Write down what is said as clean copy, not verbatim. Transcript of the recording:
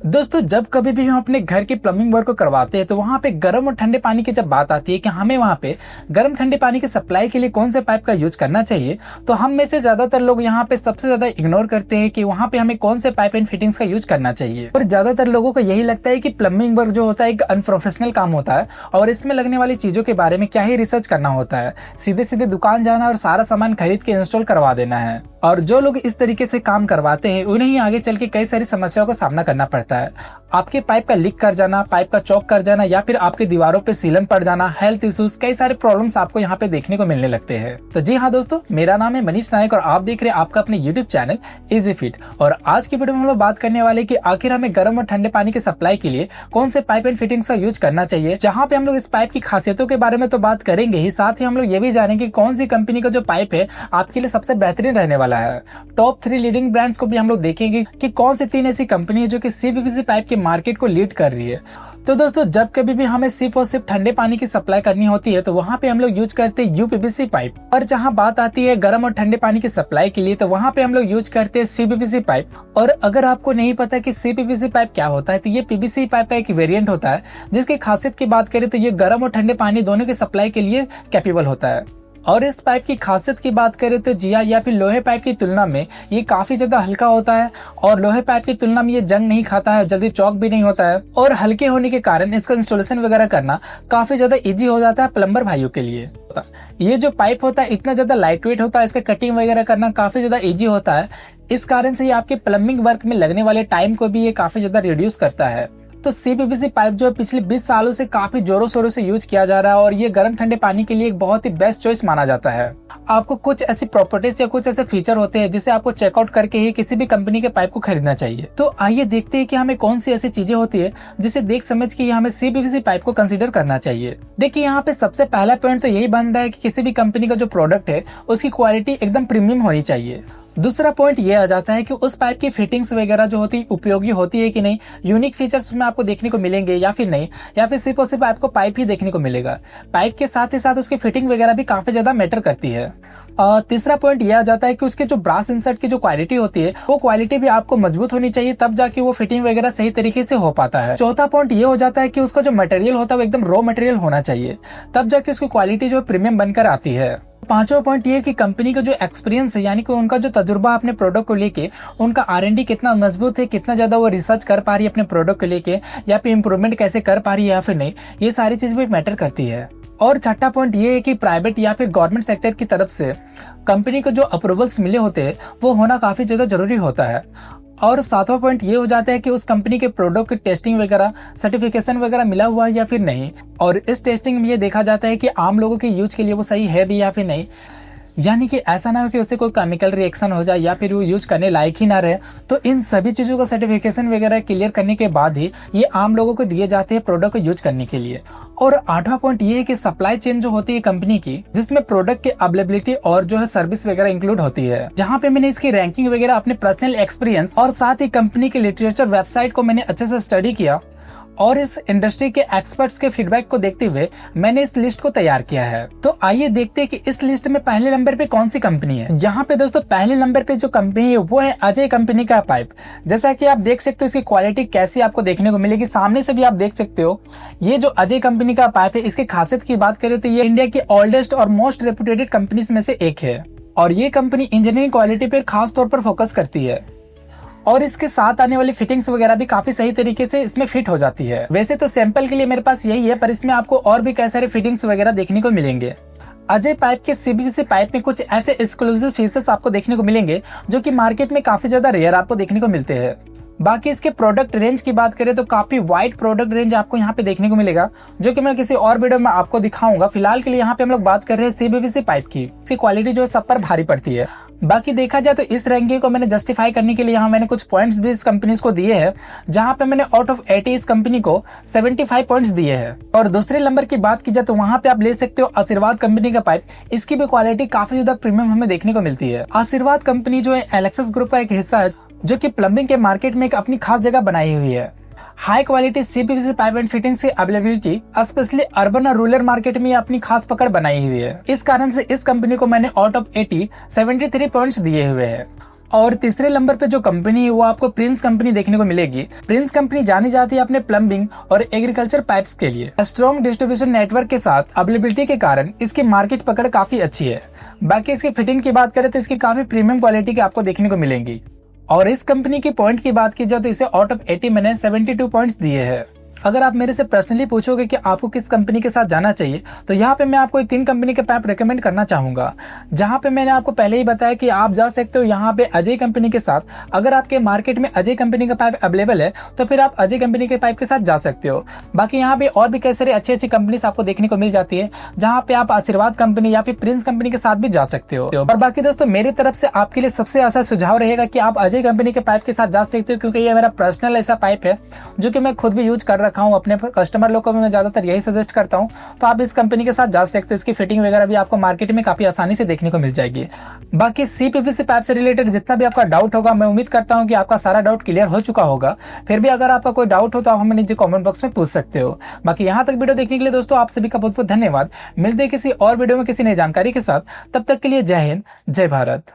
दोस्तों जब कभी भी हम अपने घर के प्लम्बिंग वर्क को करवाते हैं तो वहाँ पे गर्म और ठंडे पानी की जब बात आती है कि हमें वहाँ पे गर्म ठंडे पानी की सप्लाई के लिए कौन से पाइप का यूज करना चाहिए, तो हम में से ज्यादातर लोग यहाँ पे सबसे ज्यादा इग्नोर करते हैं कि वहाँ पे हमें कौन से पाइप एंड फिटिंग्स का यूज करना चाहिए। और ज्यादातर लोगों को यही लगता है कि प्लम्बिंग वर्क जो होता है एक अनप्रोफेशनल काम होता है और इसमें लगने वाली चीजों के बारे में क्या ही रिसर्च करना होता है, सीधे सीधे दुकान जाना और सारा सामान खरीद के इंस्टॉल करवा देना है। और जो लोग इस तरीके से काम करवाते हैं उन्हें ही आगे चल के कई सारी समस्याओं का सामना करना पड़ता है। आपके पाइप का लीक कर जाना, पाइप का चौक कर जाना या फिर आपके दीवारों पे सीलन पड़ जाना, हेल्थ इश्यूज, कई सारे प्रॉब्लम्स आपको यहाँ पे देखने को मिलने लगते हैं। तो जी हाँ दोस्तों, मेरा नाम है मनीष नायक और आप देख रहे हैं आपका अपने यूट्यूब चैनल इजी फिट। और आज की वीडियो में हम लोग बात करने वाले कि आखिर हमें गर्म और ठंडे पानी की सप्लाई के लिए कौन से पाइप एंड फिटिंग्स का यूज करना चाहिए। जहाँ पे हम लोग इस पाइप की खासियतों के बारे में तो बात करेंगे ही, साथ ही हम लोग ये भी जानेंगे कौन सी कंपनी का जो पाइप है आपके लिए सबसे बेहतरीन रहने वाला है। टॉप 3 लीडिंग ब्रांड्स को भी हम लोग देखेंगे कि कौन सी 3 ऐसी कंपनी है जो कि सीपीवीसी पाइप के मार्केट को लीड कर रही है। तो दोस्तों जब कभी भी हमें सिर्फ और सिर्फ ठंडे पानी की सप्लाई करनी होती है तो वहाँ पे हम लोग यूज करते हैं यूपीवीसी पाइप, और जहाँ बात आती है गर्म और ठंडे पानी की सप्लाई के लिए तो वहाँ पे हम लोग यूज करते हैं सीपीवीसी पाइप। और अगर आपको नहीं पता कि सीपीवीसी पाइप क्या होता है तो ये पीवीसी पाइप का एक वेरिएंट होता है जिसकी खासियत की बात करें तो ये गर्म और ठंडे पानी दोनों की सप्लाई के लिए कैपेबल होता है। और इस पाइप की खासियत की बात करें तो जिया या फिर लोहे पाइप की तुलना में ये काफी ज्यादा हल्का होता है और लोहे पाइप की तुलना में ये जंग नहीं खाता है, जल्दी चौक भी नहीं होता है और हल्के होने के कारण इसका इंस्टॉलेशन वगैरह करना काफी ज्यादा इजी हो जाता है प्लम्बर भाइयों के लिए। ये जो पाइप होता है इतना ज्यादा लाइट वेट होता है, इसका कटिंग वगैरह करना काफी ज्यादा इजी होता है। इस कारण से ये आपके प्लम्बिंग वर्क में लगने वाले टाइम को भी ये काफी ज्यादा रिड्यूस करता है। तो सीपीवीसी पाइप जो है पिछले 20 सालों से काफी जोरों शोरों से यूज किया जा रहा है और ये गर्म ठंडे पानी के लिए एक बहुत ही बेस्ट चॉइस माना जाता है। आपको कुछ ऐसी प्रॉपर्टीज या कुछ ऐसे फीचर होते हैं जिसे आपको चेकआउट करके ही किसी भी कंपनी के पाइप को खरीदना चाहिए। तो आइए देखते हैं कि हमें कौन सी ऐसी चीजें होती है जिसे देख समझ के हमें सीपीवीसी पाइप को कंसिडर करना चाहिए। देखिए यहाँ पे सबसे पहला पॉइंट तो यही बनता है कि किसी भी कंपनी का जो प्रोडक्ट है उसकी क्वालिटी एकदम प्रीमियम होनी चाहिए। दूसरा पॉइंट ये आ जाता है कि उस पाइप की फिटिंग्स वगैरह जो होती है उपयोगी होती है कि नहीं, यूनिक फीचर्स में आपको देखने को मिलेंगे या फिर नहीं, या फिर सिर्फ और सिर्फ आपको पाइप ही देखने को मिलेगा। पाइप के साथ ही साथ उसकी फिटिंग वगैरह भी काफी ज्यादा मैटर करती है। तीसरा पॉइंट ये आ जाता है कि उसके जो ब्रास इंसर्ट की जो क्वालिटी होती है वो क्वालिटी भी आपको मजबूत होनी चाहिए, तब जाके वो फिटिंग वगैरह सही तरीके से हो पाता है। चौथा पॉइंट ये हो जाता है कि उसका जो मटेरियल होता है वो एकदम रॉ मटेरियल होना चाहिए, तब जाके उसकी क्वालिटी जो प्रीमियम बनकर आती है। पांचवा पॉइंट ये कि कंपनी का जो एक्सपीरियंस है यानी कि उनका जो तजुर्बा अपने प्रोडक्ट को लेके, उनका R&D कितना मजबूत है, कितना ज्यादा वो रिसर्च कर पा रही है अपने प्रोडक्ट को लेके या फिर इम्प्रूवमेंट कैसे कर पा रही है या फिर नहीं, ये सारी चीज भी मैटर करती है। और छठा पॉइंट ये है कि प्राइवेट या फिर गवर्नमेंट सेक्टर की तरफ से कंपनी को जो अप्रूवल्स मिले होते हैं वो होना काफी ज्यादा जरूरी होता है। और सातवां पॉइंट ये हो जाता है कि उस कंपनी के प्रोडक्ट की टेस्टिंग वगैरह, सर्टिफिकेशन वगैरह मिला हुआ है या फिर नहीं। और इस टेस्टिंग में ये देखा जाता है कि आम लोगों के यूज के लिए वो सही है भी या फिर नहीं, यानी कि ऐसा ना हो कि उससे कोई केमिकल रिएक्शन हो जाए या फिर वो यूज करने लायक ही ना रहे। तो इन सभी चीजों का सर्टिफिकेशन वगैरह क्लियर करने के बाद ही ये आम लोगों को दिए जाते हैं प्रोडक्ट को यूज करने के लिए। और आठवां पॉइंट ये है कि सप्लाई चेन जो होती है कंपनी की, जिसमें प्रोडक्ट की अवेलेबिलिटी और जो है सर्विस वगैरह इंक्लूड होती है, जहाँ पे मैंने इसकी रैंकिंग वगैरह अपने पर्सनल एक्सपीरियंस और साथ ही कंपनी के लिटरेचर वेबसाइट को मैंने अच्छे से स्टडी किया और इस इंडस्ट्री के एक्सपर्ट्स के फीडबैक को देखते हुए मैंने इस लिस्ट को तैयार किया है। तो आइए देखते हैं कि इस लिस्ट में पहले नंबर पे कौन सी कंपनी है। यहाँ पे दोस्तों पहले नंबर पे जो कंपनी है वो है अजय कंपनी का पाइप। जैसा कि आप देख सकते हो इसकी क्वालिटी कैसी आपको देखने को मिलेगी, सामने से भी आप देख सकते हो। ये जो अजय कंपनी का पाइप है, इसकी खासियत की बात करें तो ये इंडिया की ओल्डेस्ट और मोस्ट रेपुटेटेड कंपनीज में से एक है और ये कंपनी इंजीनियरिंग क्वालिटी पर खास तौर पर फोकस करती है और इसके साथ आने वाली फिटिंग्स वगैरह भी काफी सही तरीके से इसमें फिट हो जाती है। वैसे तो सैंपल के लिए मेरे पास यही है, पर इसमें आपको और भी कई सारे फिटिंग्स वगैरह देखने को मिलेंगे। अजय पाइप के सीपीवीसी पाइप में कुछ ऐसे एक्सक्लूसिव फीचर्स आपको देखने को मिलेंगे जो कि मार्केट में काफी ज्यादा रेयर आपको देखने को मिलते हैं। बाकी इसके प्रोडक्ट रेंज की बात करें तो काफी वाइड प्रोडक्ट रेंज आपको यहाँ पे देखने को मिलेगा, जो कि मैं किसी और वीडियो में आपको दिखाऊंगा। फिलहाल के लिए यहाँ पे हम लोग बात कर रहे हैं सीपीवीसी पाइप की। इसकी क्वालिटी जो है सब पर भारी पड़ती है। बाकी देखा जाए तो इस रैंकिंग को मैंने जस्टिफाई करने के लिए यहाँ मैंने कुछ पॉइंट्स भी इस कंपनीज को दिए हैं, जहाँ पे मैंने आउट ऑफ 80 इस कंपनी को 75 पॉइंट्स दिए हैं। और दूसरे नंबर की बात की जाए तो वहाँ पे आप ले सकते हो आशीर्वाद कंपनी का पाइप। इसकी भी क्वालिटी काफी ज्यादा प्रीमियम हमें देखने को मिलती है। आशीर्वाद कंपनी जो है एलेक्सस ग्रुप का एक हिस्सा है जो कि प्लम्बिंग के मार्केट में एक अपनी खास जगह बनाई हुई है। High quality CPVC pipe and fittings की अवेलेबिलिटी स्पेशली अर्बन और रूरल मार्केट में अपनी खास पकड़ बनाई हुई है। इस कारण से इस कंपनी को मैंने आउट ऑफ 80 73 पॉइंट्स दिए हुए हैं। और तीसरे नंबर पे जो कंपनी है वो आपको प्रिंस कंपनी देखने को मिलेगी। प्रिंस कंपनी जानी जाती है अपने प्लम्बिंग और एग्रीकल्चर पाइप्स के लिए। स्ट्रॉन्ग डिस्ट्रीब्यूशन नेटवर्क के साथ अवेलेबिलिटी के कारण इसकी मार्केट पकड़ काफी अच्छी है। बाकी इसकी फिटिंग की बात करें तो इसकी काफी प्रीमियम क्वालिटी की आपको देखने को मिलेंगी। और इस कंपनी की पॉइंट की बात की जाए तो इसे आउट ऑफ 80 मैंने 72 पॉइंट्स दिए हैं। अगर आप मेरे से पर्सनली पूछोगे कि आपको किस कंपनी के साथ जाना चाहिए, तो यहाँ पे मैं आपको 3 कंपनी के पाइप रेकमेंड करना चाहूंगा। जहाँ पे मैंने आपको पहले ही बताया कि आप जा सकते हो यहाँ पे अजय कंपनी के साथ। अगर आपके मार्केट में अजय कंपनी का पाइप अवेलेबल है तो फिर आप अजय कंपनी के पाइप के साथ जा सकते हो। बाकी यहाँ पे और भी कई सारी अच्छी अच्छी कंपनीज आपको देखने को मिल जाती है, जहाँ पे आप आशीर्वाद कंपनी या फिर प्रिंस कंपनी के साथ भी जा सकते हो। और बाकी दोस्तों मेरी तरफ से आपके लिए सबसे अच्छा सुझाव रहेगा कि आप अजय कंपनी के पाइप के साथ जा सकते हो, क्योंकि ये मेरा पर्सनल ऐसा पाइप है जो कि मैं खुद भी यूज कर रखा हूँ। अपने कस्टमर लोग को भी मैं ज्यादातर यही सजेस्ट करता हूं। तो आप इस कंपनी के साथ जा सकते हो। इसकी फिटिंग वगैरह भी आपको मार्केट में काफी आसानी से देखने को मिल जाएगी। बाकी CPVC पाइप से रिलेटेड जितना भी आपका डाउट होगा, मैं उम्मीद करता हूं कि आपका सारा डाउट क्लियर हो चुका होगा। फिर भी अगर आपका कोई डाउट हो तो आप हमें नीचे कमेंट बॉक्स में पूछ सकते हो। बाकी यहाँ तक वीडियो देखने के लिए दोस्तों आप सभी का बहुत बहुत धन्यवाद। मिलते हैं किसी और वीडियो में किसी नई जानकारी के साथ। तब तक के लिए जय हिंद, जय भारत।